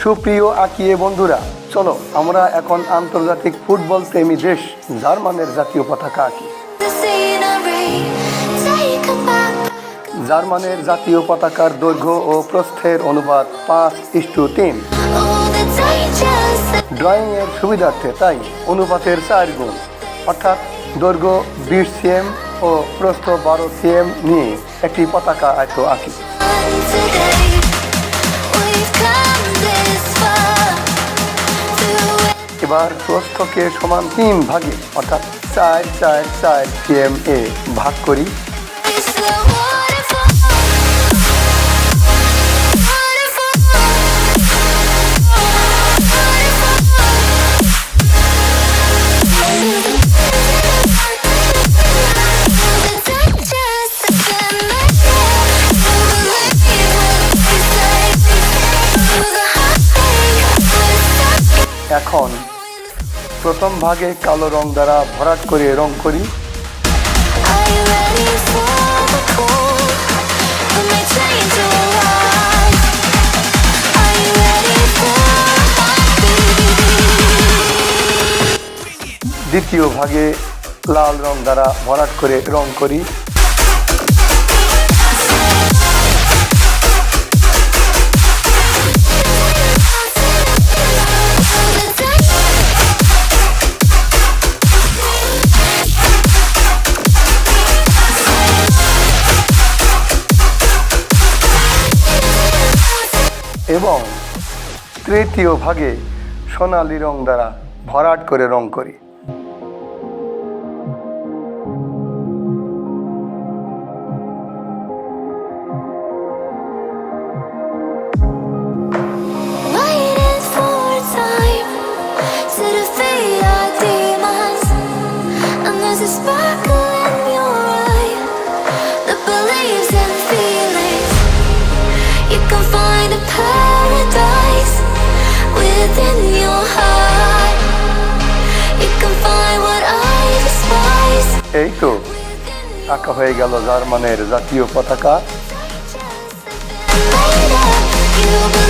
সুপ্রিয় আকিয়ে বন্ধুরা, চলো আমরা এখন আন্তর্জাতিক ফুটবল প্রেমী দেশ জার্মানের জাতীয় পতাকা আঁকি। জার্মানের জাতীয় পতাকার দৈর্ঘ্য ও প্রস্থের অনুপাত 5:3। ড্রয়িং এর সুবিধার্থে তাই অনুপাতের 4 গুণ, অর্থাৎ দৈর্ঘ্য 20 সিএম ও প্রস্থ 12 সিএম নিয়ে একটি পতাকা আয়ত আঁকি। এবার প্রস্থকে সমান 3 ভাগে অর্থাৎ 4-4-4 সিএম এ ভাগ করি। এখন প্রথম ভাগে কালো রং দ্বারা ভরাট করে রং করি। দ্বিতীয় ভাগে লাল রং দ্বারা ভরাট করে রং করি। এবং তৃতীয় ভাগে সোনালী রং দ্বারা ভরাট করে রং করি। এই তো আঁকা হয়ে গেল জার্মানের জাতীয় পতাকা।